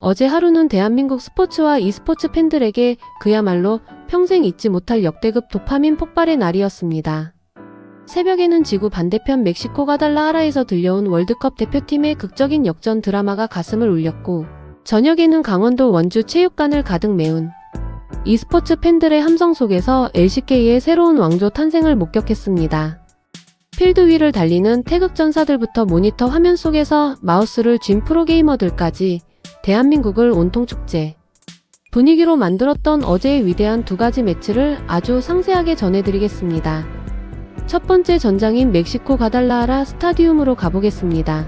어제 하루는 대한민국 스포츠와 e스포츠 팬들에게 그야말로 평생 잊지 못할 역대급 도파민 폭발의 날이었습니다. 새벽에는 지구 반대편 멕시코 과달라하라에서 들려온 월드컵 대표팀의 극적인 역전 드라마가 가슴을 울렸고, 저녁에는 강원도 원주 체육관을 가득 메운 e스포츠 팬들의 함성 속에서 LCK의 새로운 왕조 탄생을 목격했습니다. 필드 위를 달리는 태극전사들부터 모니터 화면 속에서 마우스를 쥔 프로게이머들까지 대한민국을 온통 축제 분위기로 만들었던 어제의 위대한 두 가지 매치를 아주 상세하게 전해드리겠습니다. 첫 번째 전장인 멕시코 과달라하라 스타디움으로 가보겠습니다.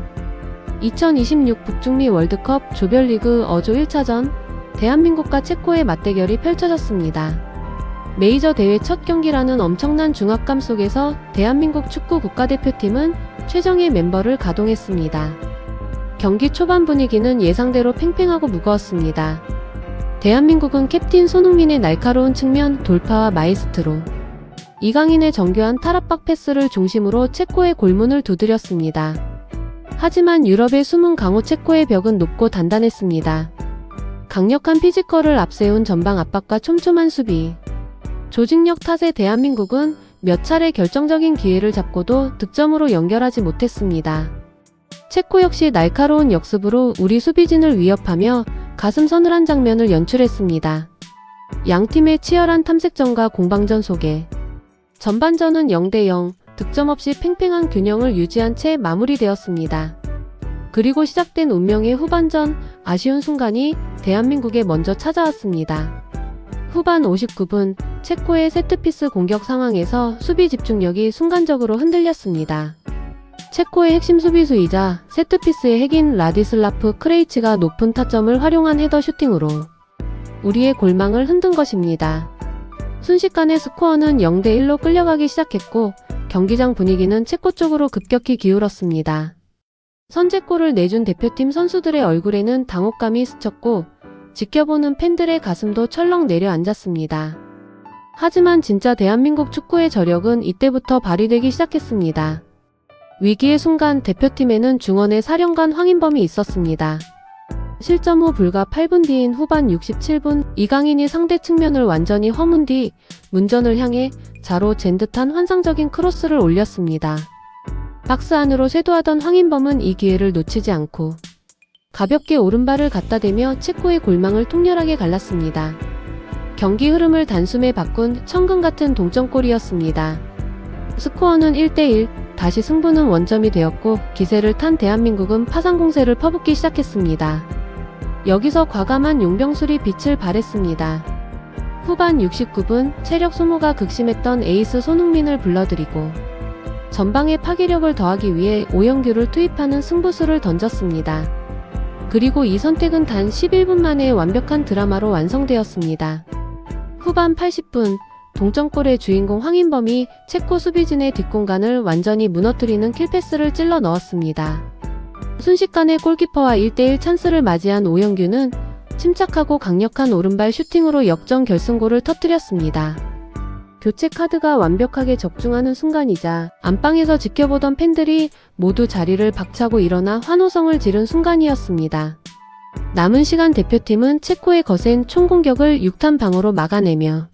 2026 북중미 월드컵 조별리그 어조 1차전 대한민국과 체코의 맞대결이 펼쳐졌습니다. 메이저 대회 첫 경기라는 엄청난 중압감 속에서 대한민국 축구 국가대표팀은 최정예 멤버를 가동했습니다. 경기 초반 분위기는 예상대로 팽팽하고 무거웠습니다. 대한민국은 캡틴 손흥민의 날카로운 측면 돌파와 마이스트로, 이강인의 정교한 탈압박 패스를 중심으로 체코의 골문을 두드렸습니다. 하지만 유럽의 숨은 강호 체코의 벽은 높고 단단했습니다. 강력한 피지컬을 앞세운 전방 압박과 촘촘한 수비, 조직력 탓에 대한민국은 몇 차례 결정적인 기회를 잡고도 득점으로 연결하지 못했습니다. 체코 역시 날카로운 역습으로 우리 수비진을 위협하며 가슴 서늘한 장면을 연출했습니다. 양팀의 치열한 탐색전과 공방전 속에 전반전은 0대0, 득점 없이 팽팽한 균형을 유지한 채 마무리되었습니다. 그리고 시작된 운명의 후반전, 아쉬운 순간이 대한민국에 먼저 찾아왔습니다. 후반 59분, 체코의 세트피스 공격 상황에서 수비 집중력이 순간적으로 흔들렸습니다. 체코의 핵심 수비수이자 세트피스의 핵인 라디슬라프 크레이치가 높은 타점을 활용한 헤더 슈팅으로 우리의 골망을 흔든 것입니다. 순식간에 스코어는 0대1로 끌려가기 시작했고, 경기장 분위기는 체코 쪽으로 급격히 기울었습니다. 선제골을 내준 대표팀 선수들의 얼굴에는 당혹감이 스쳤고, 지켜보는 팬들의 가슴도 철렁 내려앉았습니다. 하지만 진짜 대한민국 축구의 저력은 이때부터 발휘되기 시작했습니다. 위기의 순간 대표팀에는 중원의 사령관 황인범이 있었습니다. 실점 후 불과 8분 뒤인 후반 67분, 이강인이 상대 측면을 완전히 허문 뒤 문전을 향해 자로 잰 듯한 환상적인 크로스를 올렸습니다. 박스 안으로 쇄도하던 황인범은 이 기회를 놓치지 않고 가볍게 오른발을 갖다 대며 체코의 골망을 통렬하게 갈랐습니다. 경기 흐름을 단숨에 바꾼 천금 같은 동점골이었습니다. 스코어는 1대1, 다시 승부는 원점이 되었고, 기세를 탄 대한민국은 파상 공세를 퍼붓기 시작했습니다. 여기서 과감한 용병술이 빛을 발했습니다. 후반 69분, 체력 소모가 극심했던 에이스 손흥민을 불러들이고 전방의 파괴력을 더하기 위해 오영규를 투입하는 승부수를 던졌습니다. 그리고 이 선택은 단 11분 만에 완벽한 드라마로 완성되었습니다. 후반 80분, 동점골의 주인공 황인범이 체코 수비진의 뒷공간을 완전히 무너뜨리는 킬패스를 찔러 넣었습니다. 순식간에 골키퍼와 1대1 찬스를 맞이한 오영규는 침착하고 강력한 오른발 슈팅으로 역전 결승골을 터뜨렸습니다. 교체 카드가 완벽하게 적중하는 순간이자 안방에서 지켜보던 팬들이 모두 자리를 박차고 일어나 환호성을 지른 순간이었습니다. 남은 시간 대표팀은 체코의 거센 총공격을 6탄 방어로 막아내며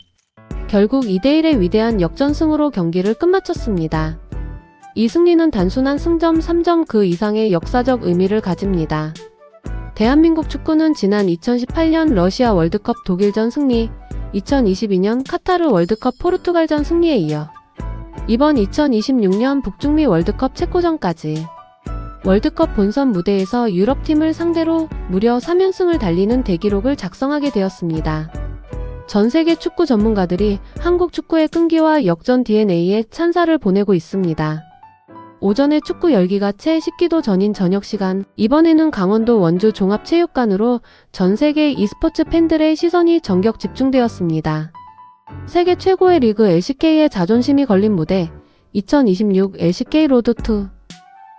결국 2대1의 위대한 역전승으로 경기를 끝마쳤습니다. 이 승리는 단순한 승점 3점 그 이상의 역사적 의미를 가집니다. 대한민국 축구는 지난 2018년 러시아 월드컵 독일전 승리, 2022년 카타르 월드컵 포르투갈전 승리에 이어 이번 2026년 북중미 월드컵 체코전까지 월드컵 본선 무대에서 유럽팀을 상대로 무려 3연승을 달리는 대기록을 작성하게 되었습니다. 전 세계 축구 전문가들이 한국 축구의 끈기와 역전 DNA에 찬사를 보내고 있습니다. 오전에 축구 열기가 채 식기도 전인 저녁 시간, 이번에는 강원도 원주 종합체육관으로 전 세계 e스포츠 팬들의 시선이 전격 집중되었습니다. 세계 최고의 리그 LCK의 자존심이 걸린 무대, 2026 LCK 로드2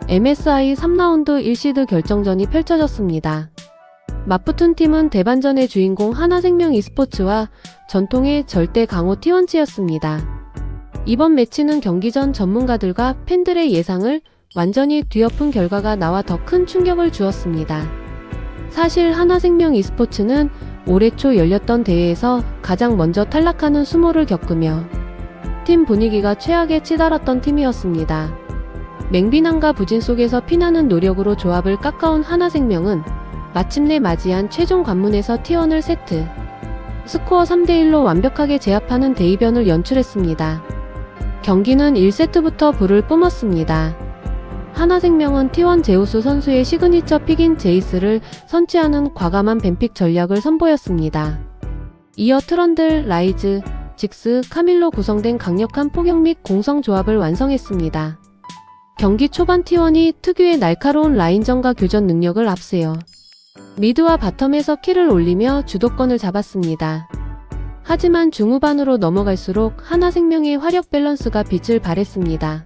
MSI 3라운드 1시드 결정전이 펼쳐졌습니다. 맞붙은 팀은 대반전의 주인공 하나생명 e스포츠와 전통의 절대 강호 T1치였습니다. 이번 매치는 경기 전 전문가들과 팬들의 예상을 완전히 뒤엎은 결과가 나와 더 큰 충격을 주었습니다. 사실 하나생명 e스포츠는 올해 초 열렸던 대회에서 가장 먼저 탈락하는 수모를 겪으며 팀 분위기가 최악에 치달았던 팀이었습니다. 맹비난과 부진 속에서 피나는 노력으로 조합을 깎아온 하나생명은 마침내 맞이한 최종 관문에서 T1을 세트 스코어 3대1로 완벽하게 제압하는 대이변을 연출했습니다. 경기는 1세트부터 불을 뿜었습니다. 하나생명은 T1 제우스 선수의 시그니처 픽인 제이스를 선취하는 과감한 뱀픽 전략을 선보였습니다. 이어 트런들, 라이즈, 직스, 카밀로 구성된 강력한 포격 및 공성 조합을 완성했습니다. 경기 초반 T1이 특유의 날카로운 라인전과 교전 능력을 앞세워 미드와 바텀에서 킬을 올리며 주도권을 잡았습니다. 하지만 중후반으로 넘어갈수록 하나생명의 화력 밸런스가 빛을 발했습니다.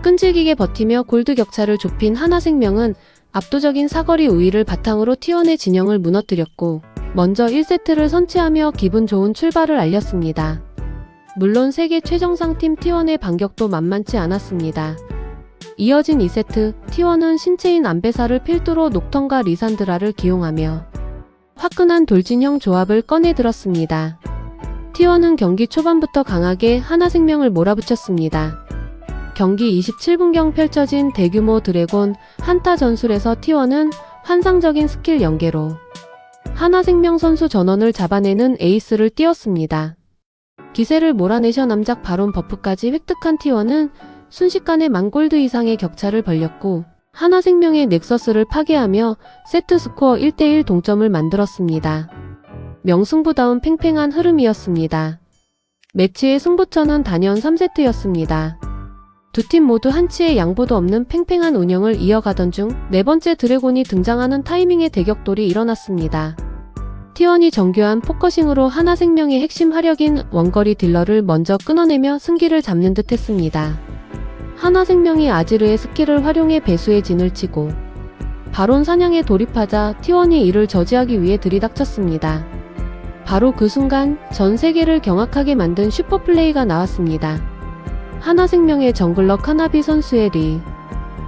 끈질기게 버티며 골드 격차를 좁힌 하나생명은 압도적인 사거리 우위를 바탕으로 T1의 진영을 무너뜨렸고 먼저 1세트를 선취하며 기분 좋은 출발을 알렸습니다. 물론 세계 최정상 팀 T1의 반격도 만만치 않았습니다. 이어진 2세트, T1은 신체인 안배사를 필두로 녹턴과 리산드라를 기용하며 화끈한 돌진형 조합을 꺼내들었습니다. T1은 경기 초반부터 강하게 하나생명을 몰아붙였습니다. 경기 27분경 펼쳐진 대규모 드래곤 한타 전술에서 T1은 환상적인 스킬 연계로 하나생명 선수 전원을 잡아내는 에이스를 띄웠습니다. 기세를 몰아내셔 남작 바론 버프까지 획득한 T1은 순식간에 10,000골드 이상의 격차를 벌렸고 하나생명의 넥서스를 파괴하며 세트 스코어 1대1 동점을 만들었습니다. 명승부다운 팽팽한 흐름이었습니다. 매치의 승부처는 단연 3세트였습니다. 두 팀 모두 한치의 양보도 없는 팽팽한 운영을 이어가던 중 네 번째 드래곤이 등장하는 타이밍에 대격돌이 일어났습니다. T1이 정교한 포커싱으로 하나생명의 핵심 화력인 원거리 딜러를 먼저 끊어내며 승기를 잡는 듯 했습니다. 하나생명이 아지르의 스킬을 활용해 배수의 진을 치고 바론 사냥에 돌입하자 T1이 이를 저지하기 위해 들이닥쳤습니다. 바로 그 순간 전 세계를 경악하게 만든 슈퍼플레이가 나왔습니다. 하나생명의 정글러 카나비 선수의 리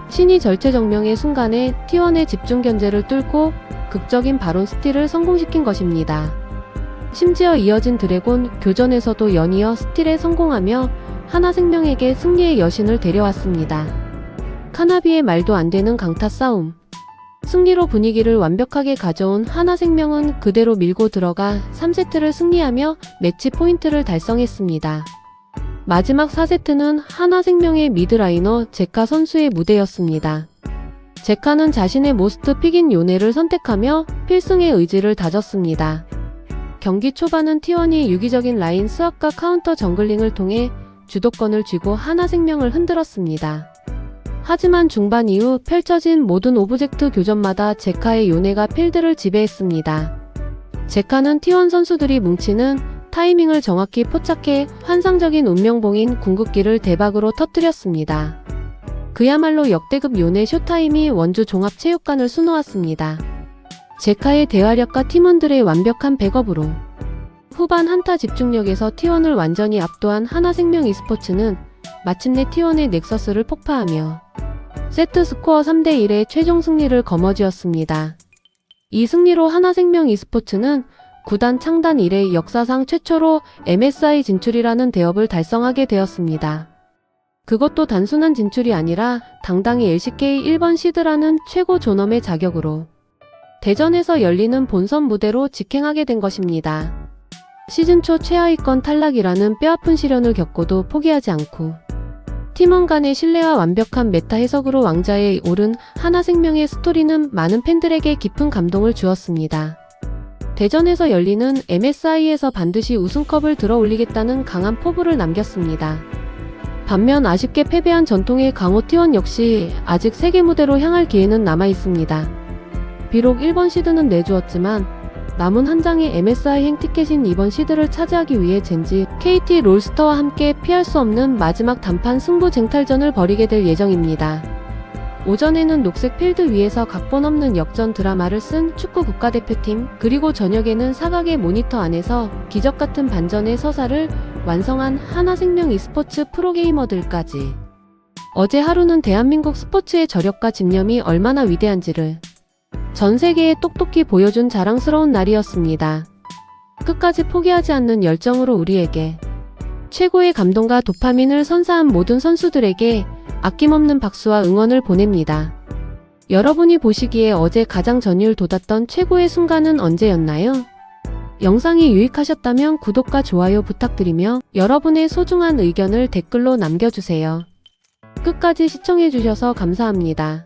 신이 절체정명의 순간에 T1의 집중 견제를 뚫고 극적인 바론 스틸을 성공시킨 것입니다. 심지어 이어진 드래곤 교전에서도 연이어 스틸에 성공하며 하나생명에게 승리의 여신을 데려왔습니다. 카나비의 말도 안 되는 강타 싸움. 승리로 분위기를 완벽하게 가져온 하나생명은 그대로 밀고 들어가 3세트를 승리하며 매치 포인트를 달성했습니다. 마지막 4세트는 하나생명의 미드라이너 제카 선수의 무대였습니다. 제카는 자신의 모스트 픽인 요네를 선택하며 필승의 의지를 다졌습니다. 경기 초반은 T1이 유기적인 라인 스왑과 카운터 정글링을 통해 주도권을 쥐고 하나생명을 흔들었습니다. 하지만 중반 이후 펼쳐진 모든 오브젝트 교전마다 제카의 요네가 필드를 지배했습니다. 제카는 T1 선수들이 뭉치는 타이밍을 정확히 포착해 환상적인 운명봉인 궁극기를 대박으로 터뜨렸습니다. 그야말로 역대급 요네 쇼타임이 원주 종합체육관을 수놓았습니다. 제카의 대화력과 팀원들의 완벽한 백업으로 후반 한타 집중력에서 T1을 완전히 압도한 하나생명 e스포츠는 마침내 T1의 넥서스를 폭파하며 세트 스코어 3대1의 최종 승리를 거머쥐었습니다. 이 승리로 하나생명 e스포츠는 구단 창단 이래 역사상 최초로 MSI 진출이라는 대업을 달성하게 되었습니다. 그것도 단순한 진출이 아니라 당당히 LCK 1번 시드라는 최고 존엄의 자격으로 대전에서 열리는 본선 무대로 직행하게 된 것입니다. 시즌 초 최하위권 탈락이라는 뼈아픈 시련을 겪고도 포기하지 않고 팀원 간의 신뢰와 완벽한 메타 해석으로 왕좌에 오른 하나생명의 스토리는 많은 팬들에게 깊은 감동을 주었습니다. 대전에서 열리는 MSI에서 반드시 우승컵을 들어 올리겠다는 강한 포부를 남겼습니다. 반면 아쉽게 패배한 전통의 강호 T1 역시 아직 세계 무대로 향할 기회는 남아 있습니다. 비록 1번 시드는 내주었지만 남은 한 장의 MSI 행 티켓인 이번 시드를 차지하기 위해 젠지, KT 롤스터와 함께 피할 수 없는 마지막 단판 승부 쟁탈전을 벌이게 될 예정입니다. 오전에는 녹색 필드 위에서 각본 없는 역전 드라마를 쓴 축구 국가대표팀, 그리고 저녁에는 사각의 모니터 안에서 기적같은 반전의 서사를 완성한 하나생명 e스포츠 프로게이머들까지. 어제 하루는 대한민국 스포츠의 저력과 집념이 얼마나 위대한지를 전 세계에 똑똑히 보여준 자랑스러운 날이었습니다. 끝까지 포기하지 않는 열정으로 우리에게 최고의 감동과 도파민을 선사한 모든 선수들에게 아낌없는 박수와 응원을 보냅니다. 여러분이 보시기에 어제 가장 전율 돋았던 최고의 순간은 언제였나요? 영상이 유익하셨다면 구독과 좋아요 부탁드리며 여러분의 소중한 의견을 댓글로 남겨주세요. 끝까지 시청해주셔서 감사합니다.